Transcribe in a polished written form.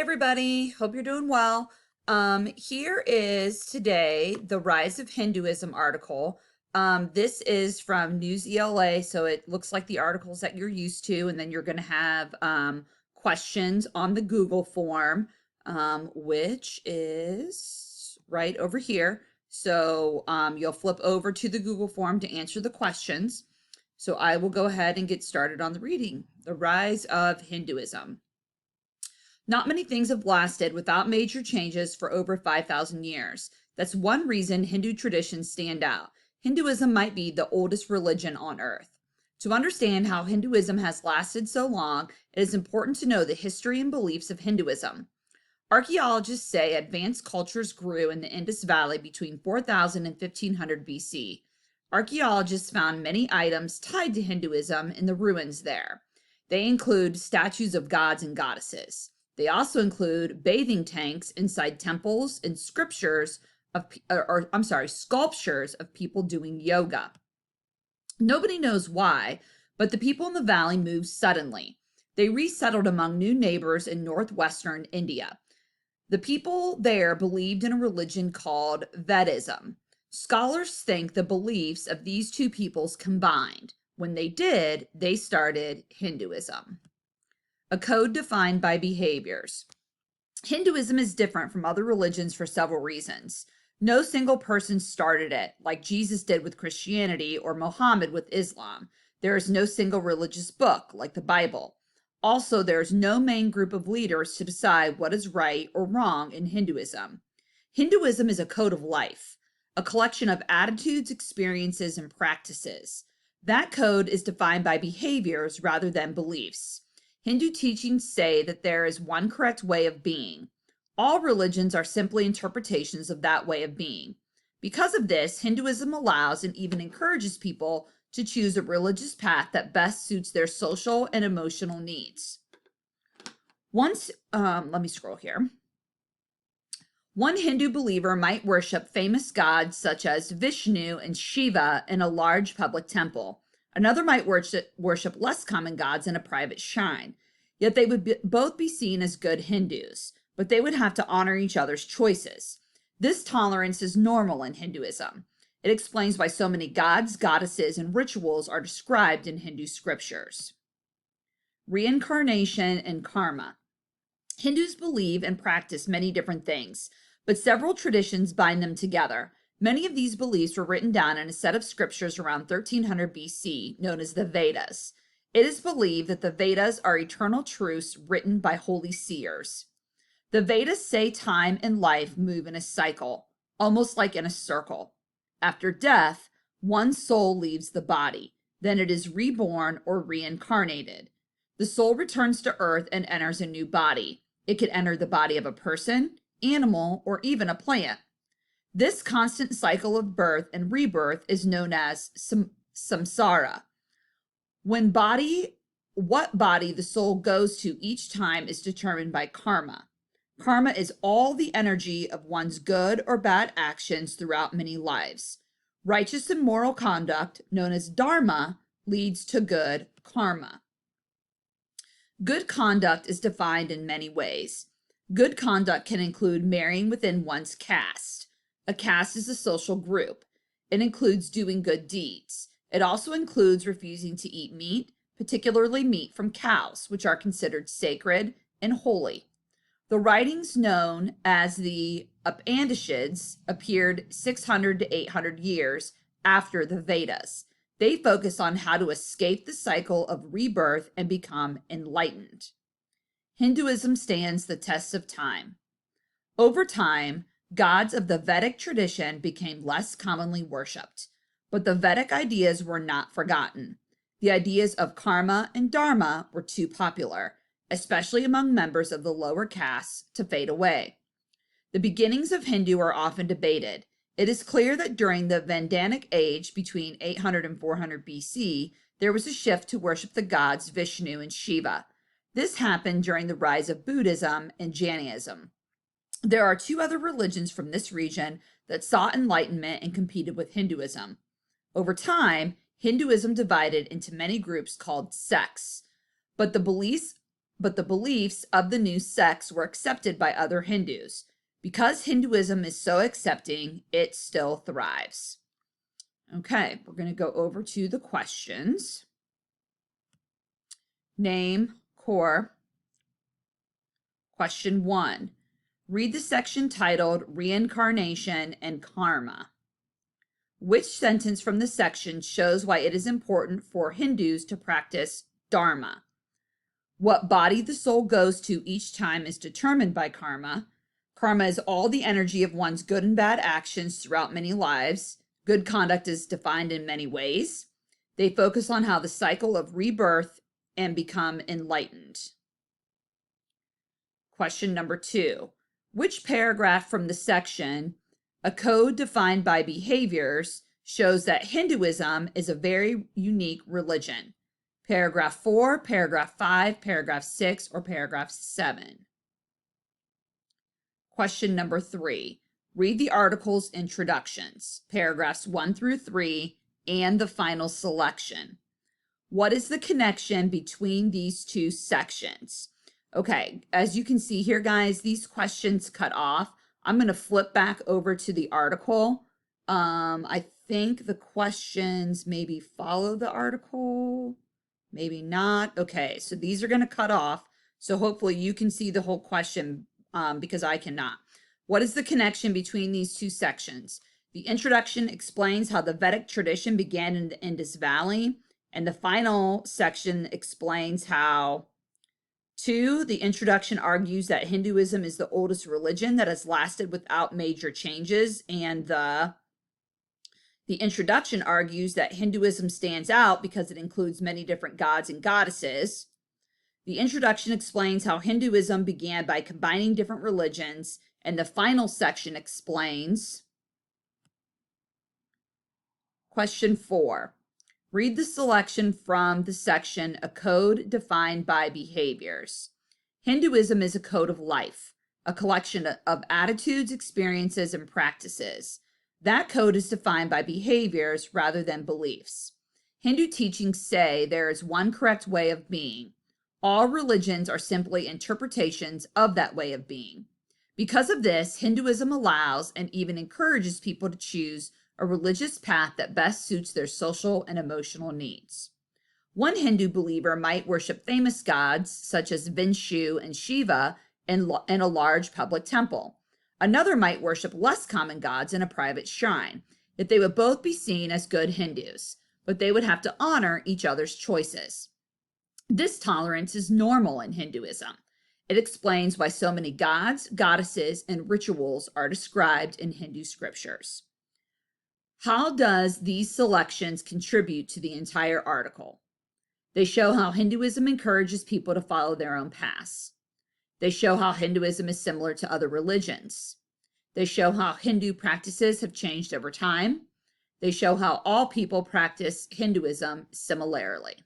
everybody, hope you're doing well. Here is today the Rise of Hinduism article. This is from News ELA, so it looks like the articles that you're used to, and then you're going to have questions on the Google form, which is right over here. So you'll flip over to the Google form to answer the questions. So I will go ahead and get started on the reading. The Rise of Hinduism. Not many things have lasted without major changes for over 5,000 years. That's one reason Hindu traditions stand out. Hinduism might be the oldest religion on earth. To understand how Hinduism has lasted so long, it is important to know the history and beliefs of Hinduism. Archaeologists say advanced cultures grew in the Indus Valley between 4000 and 1500 BC. Archaeologists found many items tied to Hinduism in the ruins there. They include statues of gods and goddesses. They also include bathing tanks inside temples and sculptures of people doing yoga. Nobody knows why, but the people in the valley moved suddenly. They resettled among new neighbors in northwestern India. The people there believed in a religion called Vedism. Scholars think the beliefs of these two peoples combined. When they did, they started Hinduism. A code defined by behaviors. Hinduism is different from other religions for several reasons. No single person started it, like Jesus did with Christianity or Muhammad with Islam. There is no single religious book, like the Bible. Also, there is no main group of leaders to decide what is right or wrong in Hinduism. Hinduism is a code of life, a collection of attitudes, experiences, and practices. That code is defined by behaviors rather than beliefs. Hindu teachings say that there is one correct way of being. All religions are simply interpretations of that way of being. Because of this, Hinduism allows and even encourages people to choose a religious path that best suits their social and emotional needs. Let me scroll here. One Hindu believer might worship famous gods such as Vishnu and Shiva in a large public temple. Another might worship less common gods in a private shrine. Yet they would both be seen as good Hindus, but they would have to honor each other's choices. This tolerance is normal in Hinduism. It explains why so many gods, goddesses, and rituals are described in Hindu scriptures. Reincarnation and karma. Hindus believe and practice many different things, but several traditions bind them together. Many of these beliefs were written down in a set of scriptures around 1300 BC, known as the Vedas. It is believed that the Vedas are eternal truths written by holy seers. The Vedas say time and life move in a cycle, almost like in a circle. After death, one soul leaves the body. Then it is reborn or reincarnated. The soul returns to earth and enters a new body. It could enter the body of a person, animal, or even a plant. This constant cycle of birth and rebirth is known as samsara. What body the soul goes to each time is determined by karma. Karma is all the energy of one's good or bad actions throughout many lives. Righteous and moral conduct, known as dharma, leads to good karma. Good conduct is defined in many ways. Good conduct can include marrying within one's caste. A caste is a social group. It includes doing good deeds. It also includes refusing to eat meat, particularly meat from cows, which are considered sacred and holy. The writings known as the Upanishads appeared 600 to 800 years after the Vedas. They focus on how to escape the cycle of rebirth and become enlightened. Hinduism stands the test of time. Over time, gods of the Vedic tradition became less commonly worshipped, but the Vedic ideas were not forgotten. The ideas of karma and dharma were too popular, especially among members of the lower castes, to fade away. The beginnings of Hindu are often debated. It is clear that during the Vedanic age between 800 and 400 BC, there was a shift to worship the gods Vishnu and Shiva. This happened during the rise of Buddhism and Jainism. There are two other religions from this region that sought enlightenment and competed with Hinduism. Over time, Hinduism divided into many groups called sects, but but the beliefs of the new sects were accepted by other Hindus. Because Hinduism is so accepting, it still thrives. Okay, we're going to go over to the questions. Name, core. Question 1. Read the section titled Reincarnation and Karma. Which sentence from the section shows why it is important for Hindus to practice Dharma? What body the soul goes to each time is determined by karma. Karma is all the energy of one's good and bad actions throughout many lives. Good conduct is defined in many ways. They focus on how the cycle of rebirth and become enlightened. Question number 2. Which paragraph from the section, A Code Defined by Behaviors, shows that Hinduism is a very unique religion? Paragraph 4, paragraph 5, paragraph 6, or paragraph 7? Question number 3. Read the article's introductions, paragraphs 1 through 3, and the final selection. What is the connection between these two sections? Okay, as you can see here, guys, these questions cut off. I'm going to flip back over to the article. I think the questions maybe follow the article, maybe not. Okay, so these are going to cut off. So hopefully you can see the whole question because I cannot. What is the connection between these two sections? The introduction explains how the Vedic tradition began in the Indus Valley, and the final section explains how. 2, the introduction argues that Hinduism is the oldest religion that has lasted without major changes, and the introduction argues that Hinduism stands out because it includes many different gods and goddesses. The introduction explains how Hinduism began by combining different religions, and the final section explains. Question 4. Read the selection from the section, A Code Defined by Behaviors. Hinduism is a code of life, a collection of attitudes, experiences, and practices. That code is defined by behaviors rather than beliefs. Hindu teachings say there is one correct way of being. All religions are simply interpretations of that way of being. Because of this, Hinduism allows and even encourages people to choose a religious path that best suits their social and emotional needs. One Hindu believer might worship famous gods such as Vishnu and Shiva in a large public temple. Another might worship less common gods in a private shrine. If they would both be seen as good Hindus, but they would have to honor each other's choices. This tolerance is normal in Hinduism. It explains why so many gods, goddesses, and rituals are described in Hindu scriptures. How does these selections contribute to the entire article? They show how Hinduism encourages people to follow their own paths. They show how Hinduism is similar to other religions. They show how Hindu practices have changed over time. They show how all people practice Hinduism similarly.